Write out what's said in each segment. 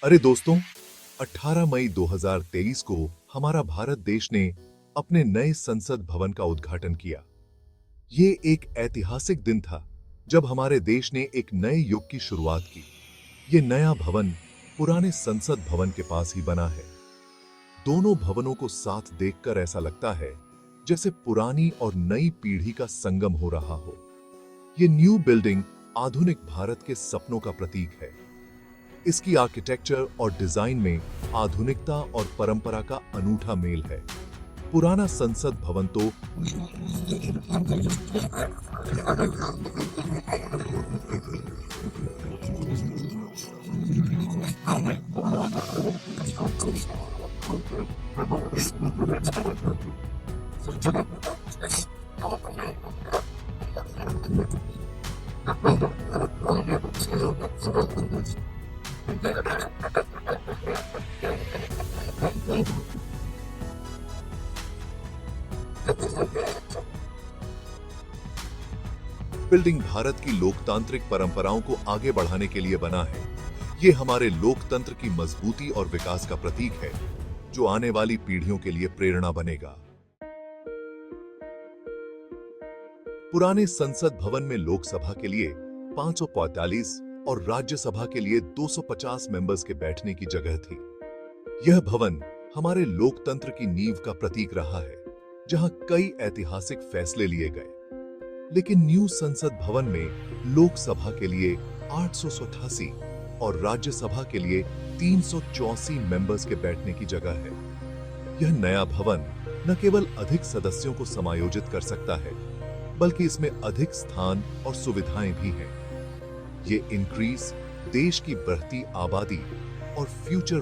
अरे दोस्तों, 18 मई 2023 को हमारा भारत देश ने अपने नए संसद भवन का उद्घाटन किया। ये एक ऐतिहासिक दिन था जब हमारे देश ने एक नए युग की शुरुआत की। ये नया भवन पुराने संसद भवन के पास ही बना है। दोनों भवनों को साथ देखकर ऐसा लगता है जैसे पुरानी और नई पीढ़ी का संगम हो रहा हो। ये न्यू बिल्डिंग आधुनिक भारत के सपनों का प्रतीक है। इसकी आर्किटेक्चर और डिजाइन में आधुनिकता और परंपरा का अनूठा मेल है। पुराना संसद भवन तो बिल्डिंग भारत की लोकतांत्रिक परंपराओं को आगे बढ़ाने के लिए बना है। ये हमारे लोकतंत्र की मजबूती और विकास का प्रतीक है, जो आने वाली पीढ़ियों के लिए प्रेरणा बनेगा। पुराने संसद भवन में लोकसभा के लिए 545 और राज्यसभा के लिए 250 मेंबर्स के बैठने की जगह थी। यह भवन हमारे लोकतंत्र की नींव का प्रतीक रहा है, जहां कई ऐतिहासिक फैसले लिए गए। लेकिन न्यू संसद भवन में लोकसभा के लिए 888 और राज्यसभा के लिए 384 मेंबर्स के बैठने की जगह है। यह नया भवन न केवल अधिक सदस्यों को समायोजित कर सकता है, बल्कि इसमें अधिक स्थान और सुविधाएं भी हैं। ये इंक्रीज देश की बढ़ती आबादी और फ्यूचर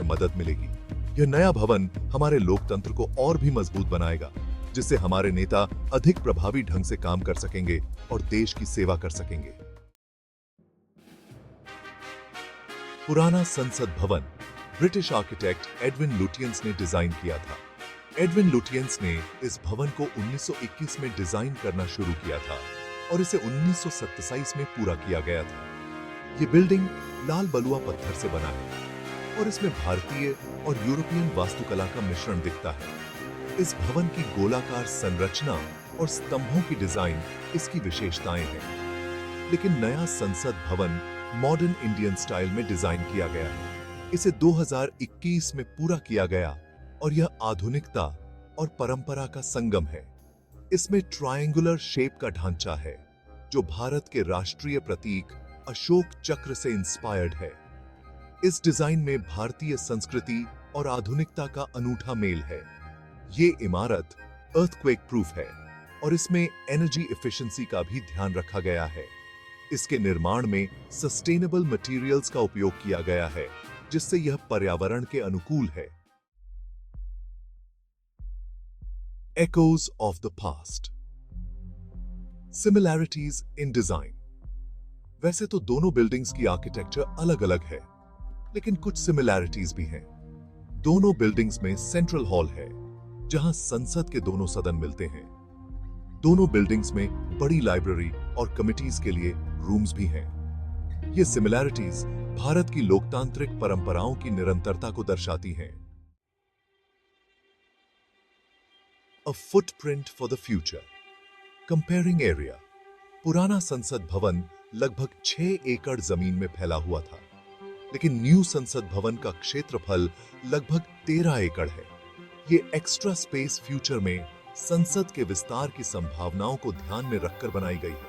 मदद मिलेगी। यह नया भवन हमारे लोकतंत्र को और भी मजबूत बनाएगा, जिससे हमारे नेता अधिक प्रभावी ढंग से काम कर सकेंगे और देश की सेवा कर सकेंगे। पुराना संसद भवन ब्रिटिश आर्किटेक्ट एडविन लुटियंस ने डिजाइन किया था। एडविन लुटियंस ने इस भवन को 1921 में डिजाइन करना शुरू किया था और इसे 1927 में पूरा किया गया था। ये बिल्डिंग लाल बलुआ पत्थर से बना है और इसमें भारतीय और यूरोपियन वास्तुकला का मिश्रण दिखता है। इस भवन की गोलाकार संरचना और स्तंभों की डिजाइन इसकी विशेषताएं हैं। लेकिन नया संसद भवन मॉडर्न इंडियन स्टाइल में डिजाइन किया गया है। इसे 2021 में पूरा किया गया और यह आधुनिकता और परंपरा का संगम है। इसमें ट्रायंगुलर शेप का ढांचा है, जो भारत के राष्ट्रीय प्रतीक अशोक चक्र से इंस्पायर्ड है। इस डिजाइन में भारतीय संस्कृति और आधुनिकता का अनूठा मेल है। ये इमारत अर्थक्वेक प्रूफ है और इसमें एनर्जी एफिशिएंसी का भी ध्यान रखा गया है। इसके निर्माण में सस्टेनेबल मटेरियल्स का उपयोग किया गया है, जिससे यह पर्यावरण के अनुकूल है। Echoes of the past. Similarities in design. वैसे तो दोनों बिल्डिंग्स की आर्किटेक्चर अलग-अलग है, लेकिन कुछ सिमिलैरिटीज भी हैं। दोनों बिल्डिंग्स में सेंट्रल हॉल है, जहां संसद के दोनों सदन मिलते हैं। दोनों बिल्डिंग्स में बड़ी लाइब्रेरी और कमिटीज के लिए रूम्स भी हैं। ये सिमिलैरिटीज भारत की लोकतांत्रिक परंपराओं की निरंतरता को दर्शाती हैं। A footprint for the future. Comparing area. पुराना संसद भवन लगभग 6 एकड़ जमीन में फैला हुआ था, लेकिन न्यू संसद भवन का क्षेत्रफल लगभग 13 एकड़ है। ये एक्स्ट्रा स्पेस फ्यूचर में संसद के विस्तार की संभावनाओं को ध्यान में रखकर बनाई गई है।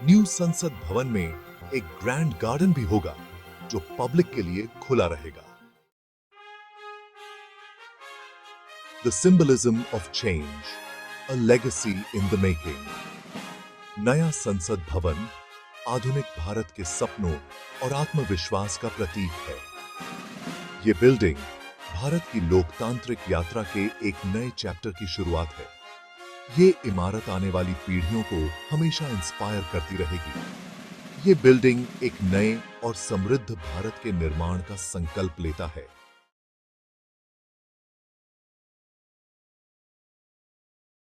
न्यू संसद भवन में एक ग्रैंड गार्डन भी होगा, जो पब्लिक के लिए खुला रहेगा। The symbolism of change, a legacy in the making. नया संसद भवन आधुनिक भारत के सपनों और आत्मविश्वास का प्रतीक है। ये बिल्डिंग भारत की लोकतांत्रिक यात्रा के एक नए चैप्टर की शुरुआत है। ये इमारत आने वाली पीढ़ियों को हमेशा इंस्पायर करती रहेगी। ये बिल्डिंग एक नए और समृद्ध भारत के निर्माण का संकल्प लेता है।